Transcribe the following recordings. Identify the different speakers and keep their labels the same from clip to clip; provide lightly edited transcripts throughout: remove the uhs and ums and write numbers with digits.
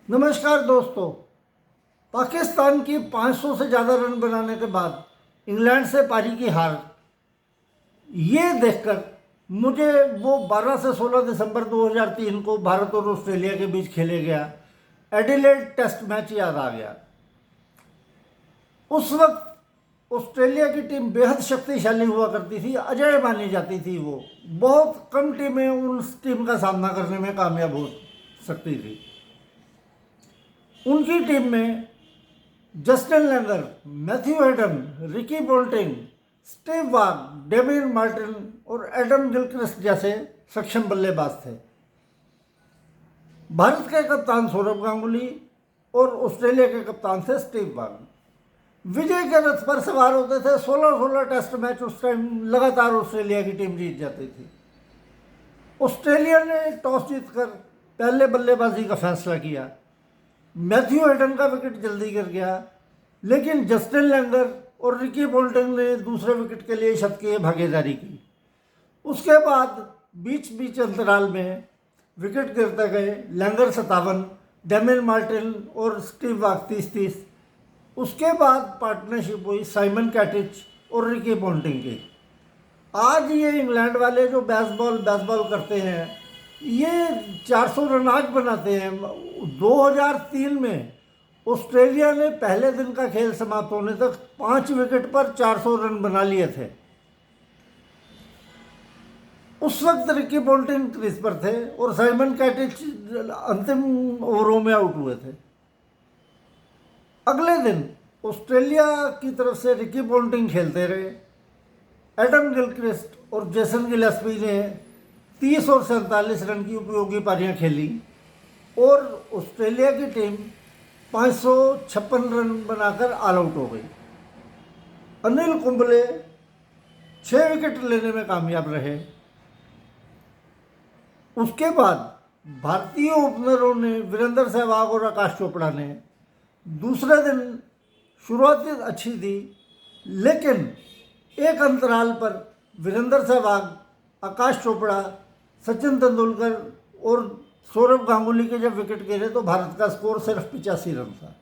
Speaker 1: नमस्कार दोस्तों। पाकिस्तान की 500 से ज़्यादा रन बनाने के बाद इंग्लैंड से पारी की हार, ये देखकर मुझे वो 12 से 16 दिसंबर 2003 को भारत और ऑस्ट्रेलिया के बीच खेले गया एडिलेड टेस्ट मैच याद आ गया। उस वक्त ऑस्ट्रेलिया की टीम बेहद शक्तिशाली हुआ करती थी, अजेय मानी जाती थी। वो बहुत कम टीमें उस टीम का सामना करने में कामयाब हो सकती थी। उनकी टीम में Justin Langer, Matthew Hayden, Ricky Ponting, Steve Waugh, Damien Martin और एडम गिलक्रिस्ट जैसे सक्षम बल्लेबाज थे। भारत के कप्तान सौरव गांगुली और ऑस्ट्रेलिया के कप्तान थे स्टीव वाग। विजय के रथ पर सवार होते थे। 16-16 टेस्ट मैच उस टाइम लगातार ऑस्ट्रेलिया की टीम जीत जाती थी। ऑस्ट्रेलिया ने टॉस जीतकर पहले बल्लेबाजी का फैसला किया। मैथ्यू हेडन का विकेट जल्दी गिर गया, लेकिन जस्टिन लैंगर और रिकी पोल्टिंग ने दूसरे विकेट के लिए शतकीय भागीदारी की। उसके बाद बीच बीच अंतराल में विकेट गिरते गए। लैंगर 57, डेमिन मार्टिन और स्टीव वाग 30-30। उसके बाद पार्टनरशिप हुई साइमन कैटिच और रिकी पोल्टिंग की। आज ये इंग्लैंड वाले जो बेसबॉल करते हैं, ये 400 रन आज बनाते हैं। 2003 में ऑस्ट्रेलिया ने पहले दिन का खेल समाप्त होने तक 5 विकेट पर 400 रन बना लिए थे। उस वक्त रिकी पोल्टिंग क्रीज पर थे और साइमन कैटिच अंतिम ओवरों में आउट हुए थे। अगले दिन ऑस्ट्रेलिया की तरफ से रिकी पोल्टिंग खेलते रहे। एडम गिलक्रिस्ट और जेसन गिलेस्पी ने 30 और 47 रन की उपयोगी पारियां खेली और ऑस्ट्रेलिया की टीम 556 रन बनाकर ऑल आउट हो गई। अनिल कुंबले 6 विकेट लेने में कामयाब रहे। उसके बाद भारतीय ओपनरों ने वीरेंद्र सहवाग और आकाश चोपड़ा ने दूसरे दिन शुरुआती अच्छी दी, लेकिन एक अंतराल पर वीरेंद्र सहवाग, आकाश चोपड़ा, सचिन तेंदुलकर और सौरव गांगुली के जब विकेट गिरे तो भारत का स्कोर सिर्फ 85 रन था।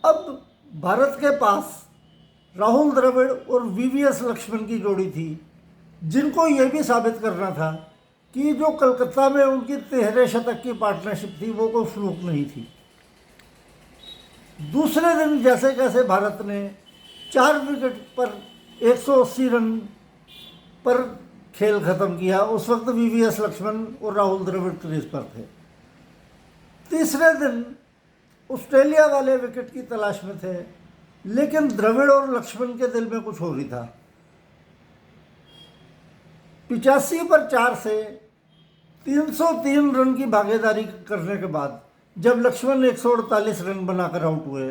Speaker 1: अब भारत के पास राहुल द्रविड़ और वीवीएस लक्ष्मण की जोड़ी थी, जिनको ये भी साबित करना था कि जो कलकत्ता में उनकी 13 शतक की पार्टनरशिप थी वो कोई फ्लूक नहीं थी। दूसरे दिन जैसे कैसे भारत ने 4 विकेट पर 180 रन पर खेल खत्म किया। उस वक्त वीवीएस लक्ष्मण और राहुल द्रविड़ क्रीज पर थे। तीसरे दिन ऑस्ट्रेलिया वाले विकेट की तलाश में थे, लेकिन द्रविड़ और लक्ष्मण के दिल में कुछ और ही था। 85 पर 4 से 303 रन की भागीदारी करने के बाद जब लक्ष्मण 148 रन बनाकर आउट हुए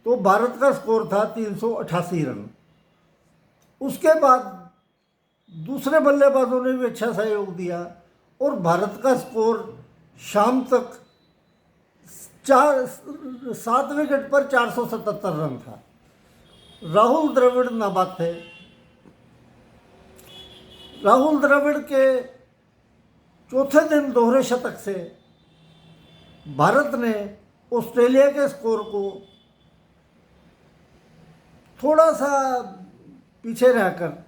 Speaker 1: तो भारत का स्कोर था 388 रन। उसके बाद दूसरे बल्लेबाजों ने भी अच्छा सहयोग दिया और भारत का स्कोर शाम तक 7 विकेट पर 477 रन था। राहुल द्रविड़ नाबाद थे। राहुल द्रविड़ के चौथे दिन दोहरे शतक से भारत ने ऑस्ट्रेलिया के स्कोर को थोड़ा सा पीछे रहकर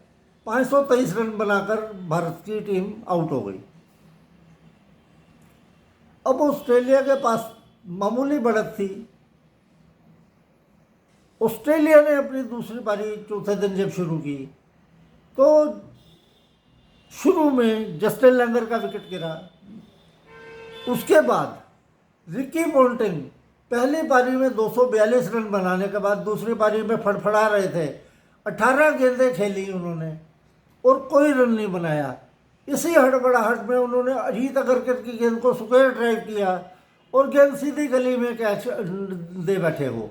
Speaker 1: 523 रन बनाकर भारत की टीम आउट हो गई। अब ऑस्ट्रेलिया के पास मामूली बढ़त थी। ऑस्ट्रेलिया ने अपनी दूसरी पारी चौथे दिन जब शुरू की तो शुरू में जस्टिन लैंगर का विकेट गिरा। उसके बाद रिकी पोल्टिंग पहली पारी में 242 रन बनाने के बाद दूसरी पारी में फड़फड़ा रहे थे। 18 गेंदें खेली उन्होंने और कोई रन नहीं बनाया। इसी हड़बड़ाहट में उन्होंने अजीत अगरकर की गेंद को स्क्वायर ड्राइव किया और गेंद सीधी गली में कैच दे बैठे। वो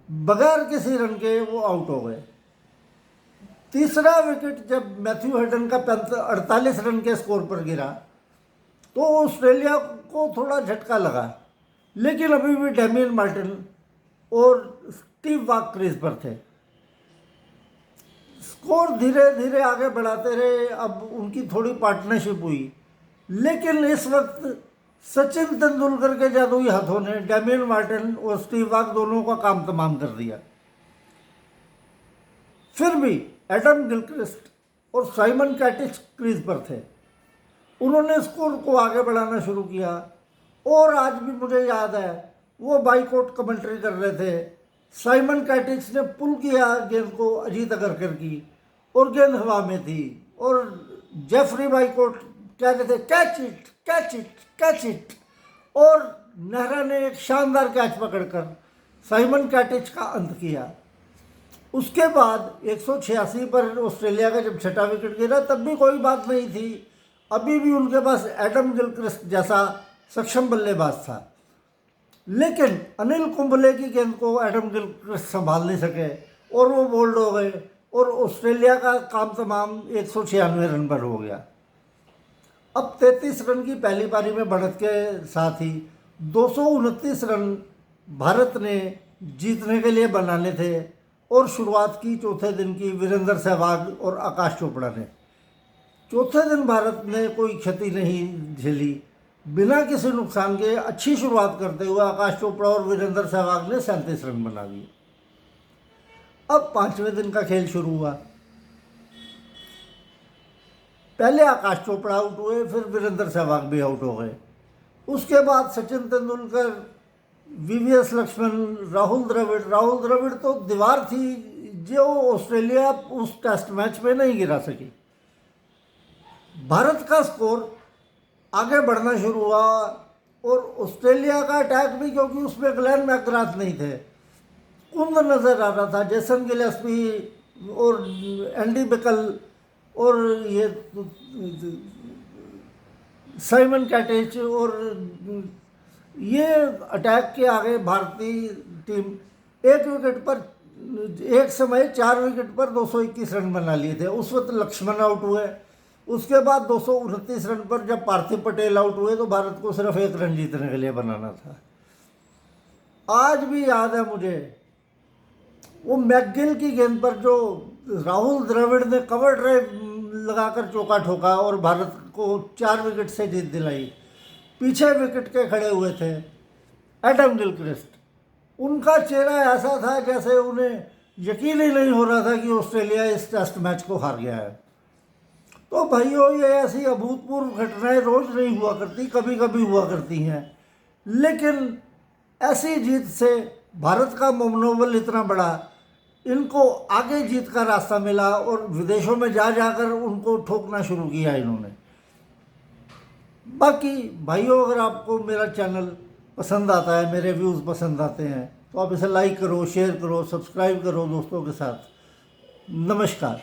Speaker 1: बगैर किसी रन के वो आउट हो गए। तीसरा विकेट जब मैथ्यू हेडन का 48 रन के स्कोर पर गिरा तो ऑस्ट्रेलिया को थोड़ा झटका लगा, लेकिन अभी भी डेमिन मार्टिन और स्टीव वाग क्रीज पर थे। स्कोर धीरे धीरे आगे बढ़ाते रहे। अब उनकी थोड़ी पार्टनरशिप हुई, लेकिन इस वक्त सचिन तेंदुलकर के जादुई हाथों ने डेमियन मार्टिन और स्टीव वॉग दोनों का काम तमाम कर दिया। फिर भी एडम गिलक्रिस्ट और साइमन कैटिच क्रीज पर थे। उन्होंने स्कोर को आगे बढ़ाना शुरू किया और आज भी मुझे याद है वो बाइकआउट कमेंट्री कर रहे थे। साइमन कैटिच ने पुल किया गेंद को अजीत अगरकर की और गेंद हवा में थी और जेफरी बाइकआउट कह रहे थे catch it catch it catch it, और नेहरा ने एक शानदार कैच पकड़कर साइमन कैटिच का अंत किया। उसके बाद 186 पर ऑस्ट्रेलिया का जब छठा विकेट गिरा तब भी कोई बात नहीं थी, अभी भी उनके पास एडम गिलक्रिस्ट जैसा सक्षम बल्लेबाज था। लेकिन अनिल कुंबले की गेंद को एडम गिलक्रिस्ट संभाल नहीं सके और वो बोल्ड हो गए और ऑस्ट्रेलिया का काम तमाम 196 रन पर हो गया। अब 33 रन की पहली पारी में बढ़त के साथ ही 229 रन भारत ने जीतने के लिए बनाने थे और शुरुआत की चौथे दिन की वीरेंद्र सहवाग और आकाश चोपड़ा ने। चौथे दिन भारत ने कोई क्षति नहीं झेली, बिना किसी नुकसान के अच्छी शुरुआत करते हुए आकाश चोपड़ा और वीरेंद्र सहवाग ने 37 रन बना दिए। अब पांचवें दिन का खेल शुरू हुआ। पहले आकाश चोपड़ा आउट हुए, फिर वीरेंद्र सहवाग भी आउट हो गए। उसके बाद सचिन तेंदुलकर, वीवीएस लक्ष्मण, राहुल द्रविड़ तो दीवार थी जो ऑस्ट्रेलिया उस टेस्ट मैच में नहीं गिरा सकी। भारत का स्कोर आगे बढ़ना शुरू हुआ और ऑस्ट्रेलिया का अटैक भी, क्योंकि उसमें ग्लेन मैकग्राथ नहीं थे, कुंद नज़र आ रहा था। जेसन गिलेस्पी और एंडी बिकल और ये साइमन कैटिच और ये अटैक के आगे भारतीय टीम एक समय 4 विकेट पर 221 रन बना लिए थे। उस वक्त लक्ष्मण आउट हुए। उसके बाद 229 रन पर जब पार्थिव पटेल आउट हुए तो भारत को सिर्फ 1 रन जीतने के लिए बनाना था। आज भी याद है मुझे वो मैकगिल की गेंद पर जो राहुल द्रविड़ ने कवर ड्राइव लगाकर चौका ठोका और भारत को 4 विकेट से जीत दिलाई। पीछे विकेट के खड़े हुए थे एडम गिलक्रिस्ट। उनका चेहरा ऐसा था जैसे उन्हें यकीन ही नहीं हो रहा था कि ऑस्ट्रेलिया इस टेस्ट मैच को हार गया है। तो भाइयों, ये ऐसी अभूतपूर्व घटनाएं रोज नहीं हुआ करती, कभी कभी हुआ करती हैं, लेकिन ऐसी जीत से भारत का मनोबल इतना बढ़ा, इनको आगे जीत का रास्ता मिला और विदेशों में जाकर उनको ठोकना शुरू किया इन्होंने। बाकी भाइयों, अगर आपको मेरा चैनल पसंद आता है, मेरे व्यूज़ पसंद आते हैं, तो आप इसे लाइक करो, शेयर करो, सब्सक्राइब करो दोस्तों के साथ। नमस्कार।